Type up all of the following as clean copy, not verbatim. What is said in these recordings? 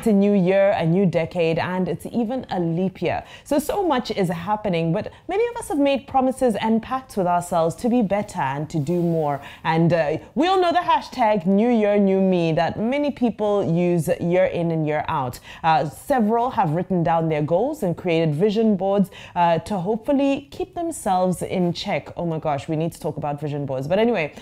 it's a new year, a new decade, and it's even a leap year. So much is happening, but many of us have made promises and pacts with ourselves to be better and to do more. And we all know the hashtag New Year, New Me that many people use year in and year out. Several have written down their goals and created vision boards to hopefully keep themselves in check. Oh my gosh, we need to talk about vision boards. But anyway,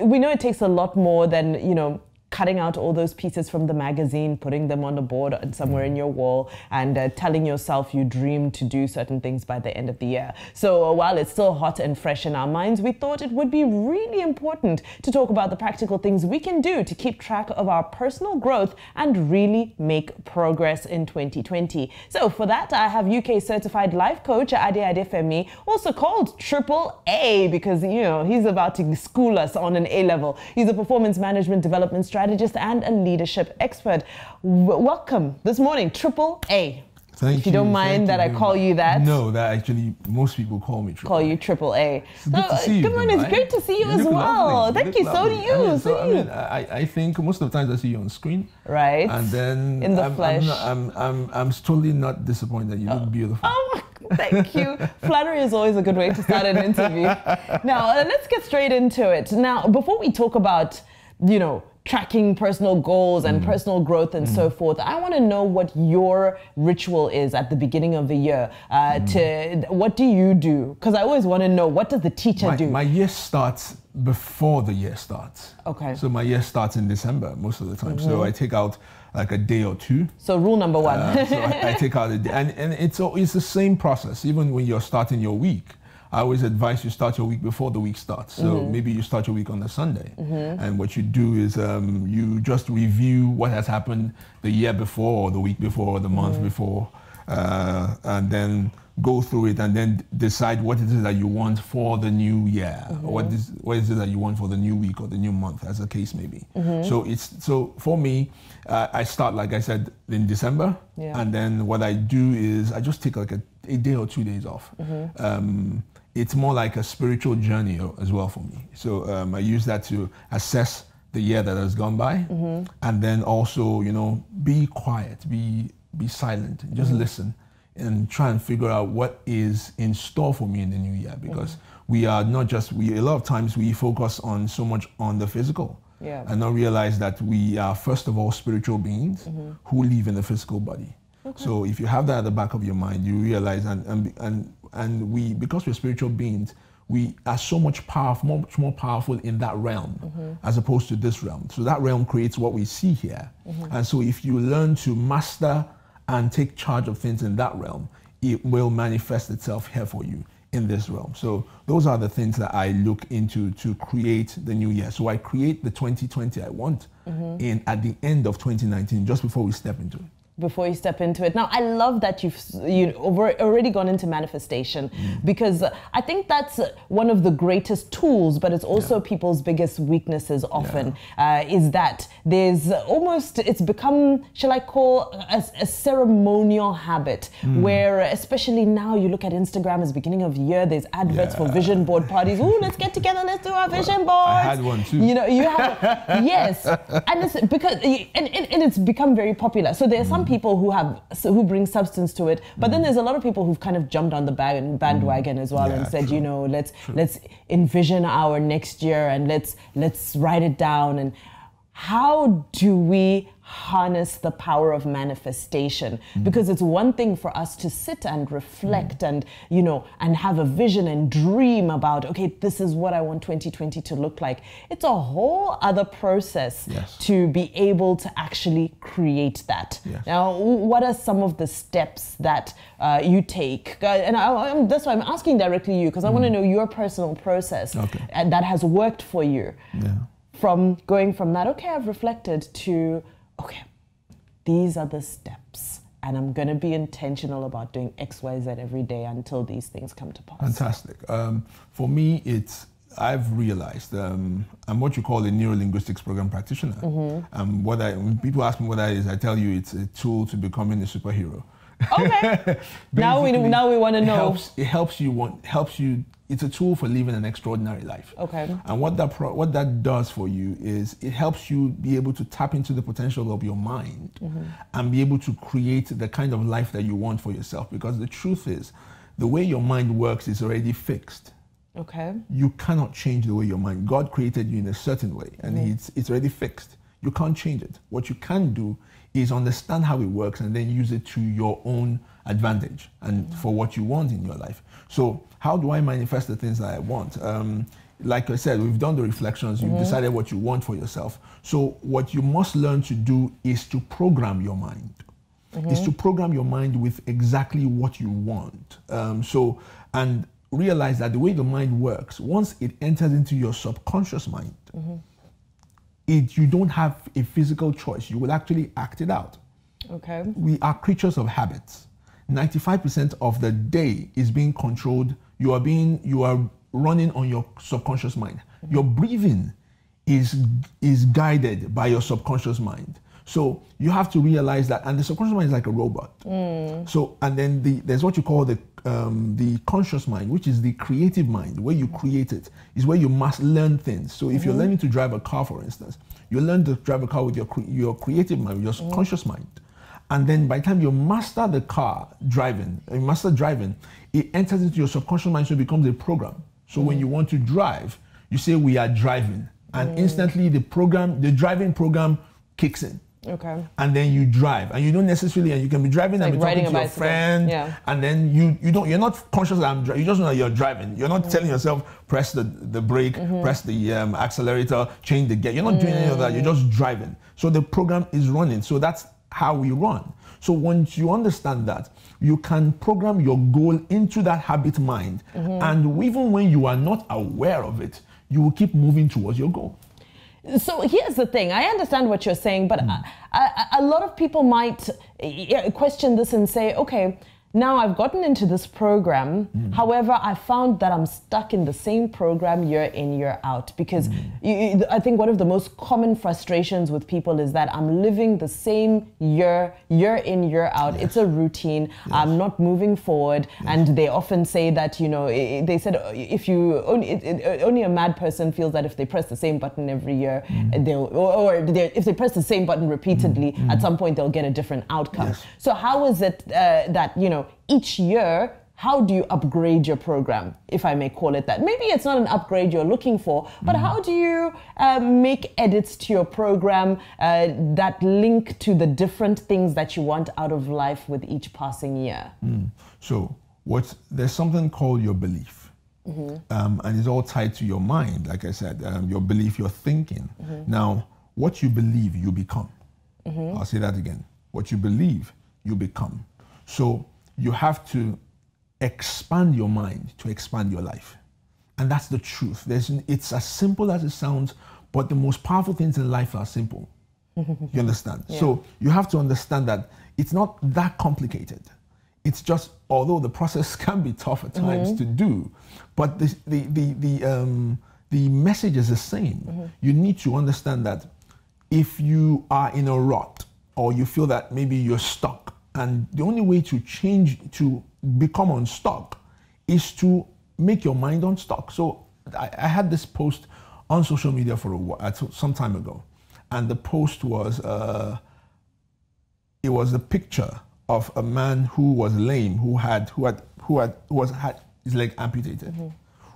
we know it takes a lot more than, cutting out all those pieces from the magazine, putting them on a board and somewhere in your wall, and telling yourself you dream to do certain things by the end of the year. So while it's still hot and fresh in our minds, we thought it would be really important to talk about the practical things we can do to keep track of our personal growth and really make progress in 2020. So for that, I have UK certified life coach Ade Adefemi, also called Triple A, because he's about to school us on an A level. He's a performance management development strategist and a leadership expert. Welcome this morning, Triple A. Thank you. If you don't mind that I call you that. No, that actually most people call me Triple A. Call you Triple A. It's good to see you. Good morning. It's great to see you as well. Thank you. So do you. I think most of the times I see you on screen. Right. And then in the flesh. I'm totally not disappointed. You look beautiful. Oh, thank you. Flattery is always a good way to start an interview. Now, let's get straight into it. Now, before we talk about, tracking personal goals and personal growth and so forth, I want to know what your ritual is at the beginning of the year. What do you do? Because I always want to know, what does the teacher do? My year starts before the year starts. Okay. So my year starts in December most of the time. So I take out like a day or two. So rule number one. So I take out a day. And it's the same process, even when you're starting your week. I always advise you start your week before the week starts. So maybe you start your week on a Sunday. And what you do is you just review what has happened the year before or the week before or the month before, and then go through it and then decide what it is that you want for the new year. What is it that you want for the new week or the new month, as the case may be. So for me, I start, like I said, in December. And then what I do is I just take like a day or 2 days off. It's more like a spiritual journey as well for me. So I use that to assess the year that has gone by, and then also, be quiet, be silent, just listen, and try and figure out what is in store for me in the new year. Because we are not just, a lot of times we focus on so much on the physical, and not realize that we are first of all spiritual beings who live in a physical body. So if you have that at the back of your mind, you realize, and we, because we're spiritual beings, we are so much more powerful in that realm as opposed to this realm. So that realm creates what we see here. And so if you learn to master and take charge of things in that realm, it will manifest itself here for you in this realm. So those are the things that I look into to create the new year. So I create the 2020 I want at the end of 2019, just before we step into it. Before you step into it. Now, I love that you've already gone into manifestation, because I think that's one of the greatest tools, but it's also people's biggest weaknesses often, is that there's almost, it's become, shall I call, a ceremonial habit, where especially now you look at Instagram as beginning of the year, there's adverts for vision board parties. Ooh, let's get together, let's do our vision boards. I had one too. You have, yes, and it's because, and it's become very popular. So there's some people who bring substance to it, but then there's a lot of people who've kind of jumped on the bandwagon as well, and said, let's envision our next year and let's write it down. And how do we harness the power of manifestation? Because it's one thing for us to sit and reflect and and have a vision and dream about, okay, this is what I want 2020 to look like. It's a whole other process to be able to actually create that. Now, what are some of the steps that you take? And that's why I'm asking directly you, because I want to know your personal process and that has worked for you. From going from that, okay, I've reflected, to, okay, these are the steps, and I'm going to be intentional about doing X, Y, Z every day until these things come to pass. Fantastic. For me, I've realized I'm what you call a neuro-linguistics program practitioner. When people ask me what that is, I tell you it's a tool to becoming a superhero. Okay. now we want to know. It helps you. It's a tool for living an extraordinary life. Okay. And what that does for you is it helps you be able to tap into the potential of your mind and be able to create the kind of life that you want for yourself. Because the truth is, the way your mind works is already fixed. Okay. You cannot change the way your mind. God created you in a certain way, and it's already fixed. You can't change it. What you can do is understand how it works and then use it to your own advantage and for what you want in your life. So how do I manifest the things that I want? Like I said, we've done the reflections. You've decided what you want for yourself. So what you must learn to do is to program your mind. Is to program your mind with exactly what you want. And realize that the way the mind works, once it enters into your subconscious mind, you don't have a physical choice. You will actually act it out. Okay. We are creatures of habits. 95% of the day is being controlled. You are running on your subconscious mind. Your breathing is guided by your subconscious mind. So you have to realize that, and the subconscious mind is like a robot. So, and then there's what you call the conscious mind, which is the creative mind, where you create it, is where you must learn things. So if you're learning to drive a car, for instance, you learn to drive a car with your creative mind, your conscious mind. And then by the time you master the car driving, it enters into your subconscious mind, so it becomes a program. So when you want to drive, you say, we are driving. And instantly the driving program kicks in. Okay. And then you drive, and you don't necessarily, and you can be driving and be talking to your friend, and then you're not conscious that I'm driving. You just know that you're driving. You're not telling yourself, press the brake, press the accelerator, change the gear. You're not doing any of that. You're just driving. So the program is running. So that's how we run. So once you understand that, you can program your goal into that habit mind, and even when you are not aware of it, you will keep moving towards your goal. So here's the thing. I understand what you're saying, but a lot of people might question this and say, okay, now I've gotten into this program. However, I found that I'm stuck in the same program year in, year out, because I think one of the most common frustrations with people is that I'm living the same year in, year out. It's a routine. I'm not moving forward. And they often say that, they said if you only a mad person feels that if they press the same button every year, if they press the same button repeatedly, at some point they'll get a different outcome. So how is it that, each year, how do you upgrade your program, if I may call it that? Maybe it's not an upgrade you're looking for, but how do you make edits to your program that link to the different things that you want out of life with each passing year? So there's something called your belief. And it's all tied to your mind, like I said, your belief, your thinking. Now, what you believe, you become. I'll say that again. What you believe, you become. So you have to expand your mind to expand your life. And that's the truth. It's as simple as it sounds, but the most powerful things in life are simple. You understand? So you have to understand that it's not that complicated. It's just, although the process can be tough at times to do, but the message is the same. You need to understand that if you are in a rut, or you feel that maybe you're stuck, and the only way to change, to become unstuck, is to make your mind unstuck. So I had this post on social media for a while, some time ago, and the post was it was a picture of a man who was lame, who had his leg amputated,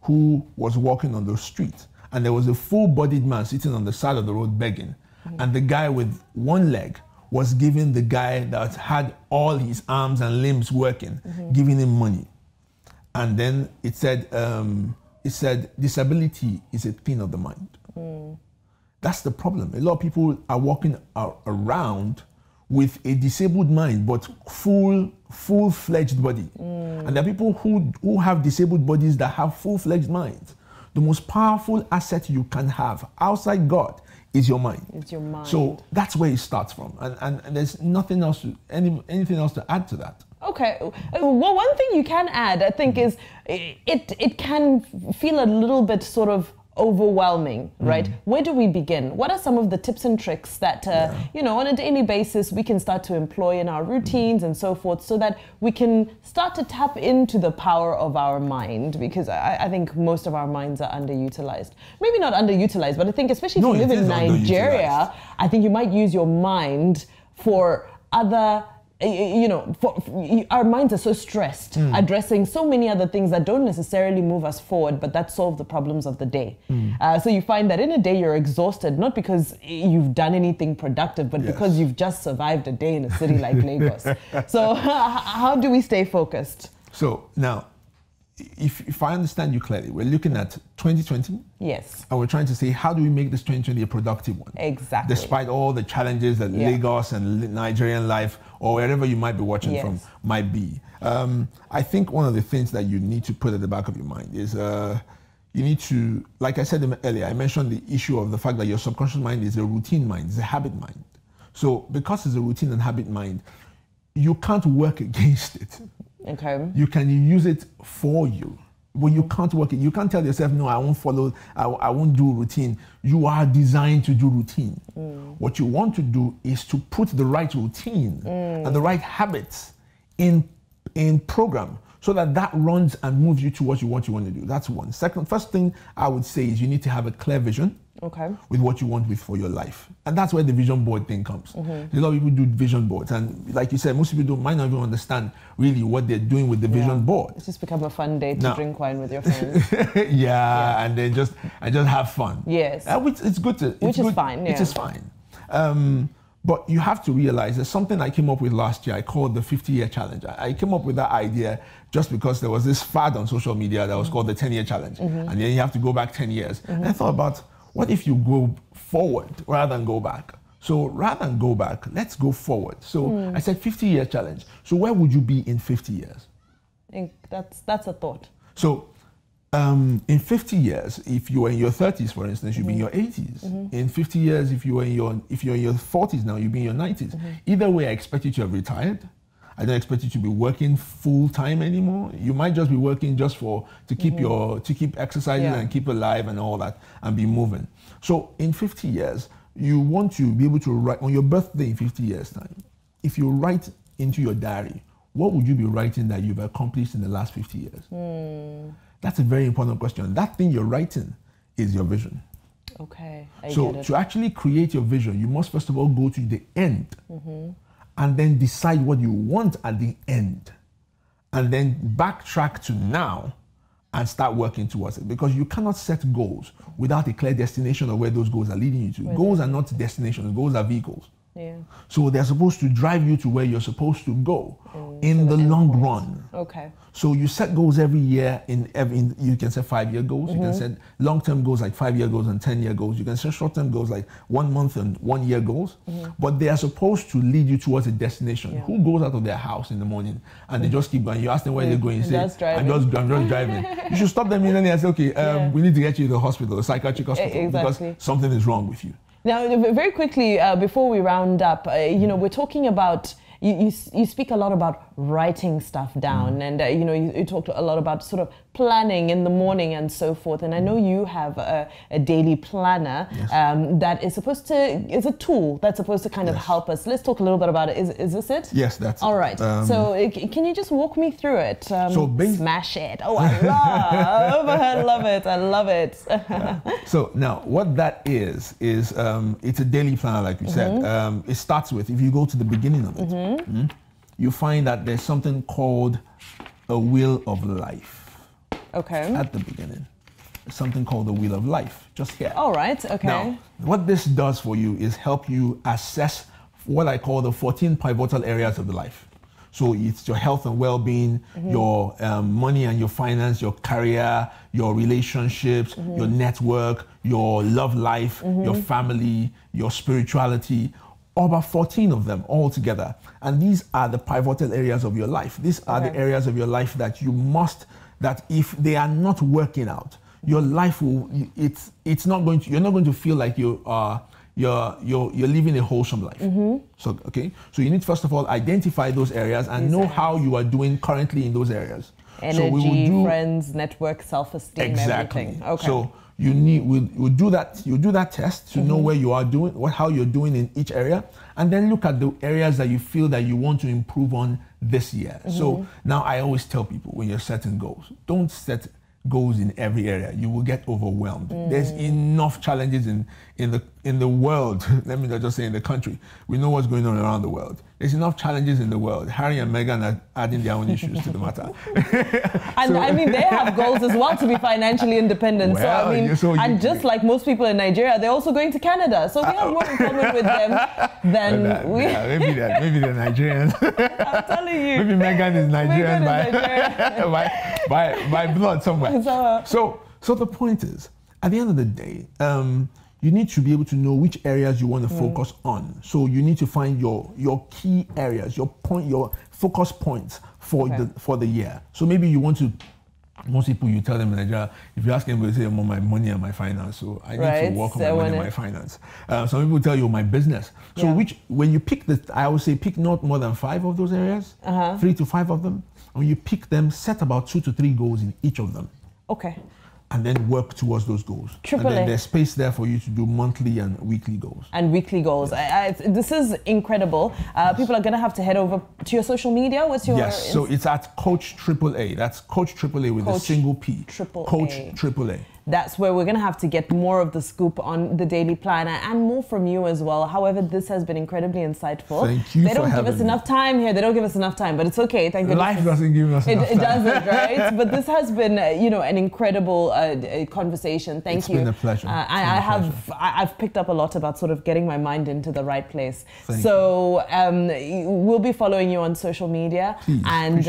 who was walking on the street, and there was a full-bodied man sitting on the side of the road begging, and the guy with one leg was giving the guy that had all his arms and limbs working, giving him money. And then it said, disability is a thing of the mind. That's the problem. A lot of people are walking around with a disabled mind, but full-fledged body. And there are people who have disabled bodies that have full-fledged minds. The most powerful asset you can have outside God is your mind. It's your mind. So that's where it starts from, and there's nothing else, anything else to add to that. Okay. Well, one thing you can add, I think, is it can feel a little bit sort of overwhelming, right? Where do we begin? What are some of the tips and tricks that, you know, on a daily basis we can start to employ in our routines and so forth, so that we can start to tap into the power of our mind? Because I think most of our minds are underutilized. Maybe not underutilized, but I think especially if you live in Nigeria, I think you might use your mind for other, you know, our minds are so stressed, addressing so many other things that don't necessarily move us forward, but that solve the problems of the day. So you find that in a day you're exhausted, not because you've done anything productive, but because you've just survived a day in a city like Lagos. So how do we stay focused? So now, if I understand you clearly, we're looking at 2020. Yes. And we're trying to say, how do we make this 2020 a productive one? Exactly. Despite all the challenges that Lagos and Nigerian life, or wherever you might be watching from, might be. I think one of the things that you need to put at the back of your mind is you need to, like I said earlier, I mentioned the issue of the fact that your subconscious mind is a routine mind, it's a habit mind. So because it's a routine and habit mind, you can't work against it. Okay. You can use it for you. But you can't work it. You can't tell yourself, no, I won't follow, I won't do routine. You are designed to do routine. What you want to do is to put the right routine and the right habits in program, so that runs and moves you to what you want to do. That's one. First thing I would say is you need to have a clear vision with what you want for your life. And that's where the vision board thing comes. A lot of people do vision boards. And like you said, most people might not even understand really what they're doing with the vision board. It's just become a fun day to drink wine with your friends. And then just have fun. Yes. Which is good to... Which is fine, It is fine. But you have to realize there's something I came up with last year. I called the 50-year challenge. I came up with that idea just because there was this fad on social media that was called the 10-year challenge. And then you have to go back 10 years. And I thought about, what if you go forward rather than go back? So rather than go back, let's go forward. So I said 50-year challenge. So where would you be in 50 years? I think that's a thought. So in 50 years, if you were in your 30s, for instance, you'd be in your 80s. In 50 years, if you're in your 40s now, you'd be in your 90s. Either way, I expect you to have retired. I don't expect you to be working full time anymore. You might just be working just to keep exercising and keep alive and all that and be moving. So in 50 years, you want to be able to write on your birthday in 50 years time. If you write into your diary, what would you be writing that you've accomplished in the last 50 years? That's a very important question. That thing you're writing is your vision. Okay, So to actually create your vision, you must first of all go to the end and then decide what you want at the end, and then backtrack to now and start working towards it. Because you cannot set goals without a clear destination of where those goals are leading you to. Goals are not destinations, goals are vehicles. So they're supposed to drive you to where you're supposed to go in the long run. Okay. So you set goals every year. You can set 5-year goals. You can set long-term goals like 5-year goals and 10-year goals. You can set short-term goals like 1 month and 1 year goals. But they are supposed to lead you towards a destination. Who goes out of their house in the morning and they just keep going? You ask them where they're going. You say, I'm just driving. You should stop them immediately and say, okay, we need to get you to the hospital, a psychiatric hospital, because something is wrong with you. Now, very quickly, before we round up, you know, we're talking about, you speak a lot about writing stuff down, and you know, you talked a lot about sort of planning in the morning and so forth. And I know you have a daily planner that is a tool that's supposed to kind of help us. Let's talk a little bit about it. Is this it? Yes, that's all right. So can you just walk me through it? Smash it. Oh, I love it. I love it. So now what that is it's a daily planner, like you said. It starts with, if you go to the beginning of it, you find that there's something called a wheel of life. Okay. At the beginning. There's something called the wheel of life, just here. All right, okay. Now, what this does for you is help you assess what I call the 14 pivotal areas of the life. So it's your health and well-being, your money and your finance, your career, your relationships, your network, your love life, your family, your spirituality. About 14 of them all together. And these are the pivotal areas of your life. These are the areas of your life that you must, that if they are not working out, your life will, it's not going to, you're not going to feel like you're living a wholesome life. So, okay. So you need, first of all, identify those areas and know how you are doing currently in those areas. Energy, friends, network, self-esteem, exactly. everything. Okay. we'll do that test to know where you are doing, how you're doing in each area, and then look at the areas that you feel that you want to improve on this year. So now I always tell people, when you're setting goals, don't set goals in every area. You will get overwhelmed. There's enough challenges in the world. Let me not just say in the country. We know what's going on around the world. There's enough challenges in the world. Harry and Meghan are adding their own issues to the matter. And so, I mean, they have goals as well to be financially independent. Well, just like most people in Nigeria, they're also going to Canada. So we have more in common with them than we. Yeah, maybe they're Nigerians. I'm telling you. Maybe Meghan is Nigerian by blood somewhere. So the point is, at the end of the day, you need to be able to know which areas you want to focus on. So you need to find your key areas, your focus points for the year. So maybe you want to. Most people, you tell them in Nigeria, if you ask anybody, they say, "I'm on my money and my finance." So I need to work on my money and my finance. Some people tell you my business. So when you pick I would say pick not more than 5 of those areas, 3 to 5 of them. When you pick them, set about 2 to 3 goals in each of them. Okay. And then work towards those goals. And then there's space there for you to do monthly and weekly goals. Yes. This is incredible. People are going to have to head over to your social media. What's your... Yes, so it's at Coach AAA. That's Coach AAA with a single P. Coach AAA. That's where we're going to have to get more of the scoop on the Daily Planner and more from you as well. However, this has been incredibly insightful. Thank you. They don't give us enough time here. They don't give us enough time, but it's okay. Thank goodness. Life doesn't give us enough time. It doesn't, right? But this has been, an incredible conversation. Thank you. It's been a pleasure. I've picked up a lot about sort of getting my mind into the right place. Thank you. We'll be following you on social media. Please, and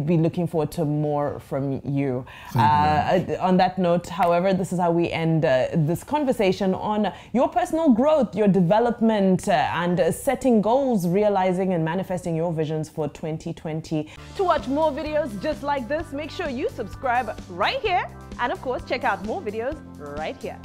be looking forward to more from you. On that note, however, this is how we end this conversation on your personal growth, your development, and setting goals, realizing and manifesting your visions for 2020. To watch more videos just like this, make sure you subscribe right here. And of course, check out more videos right here.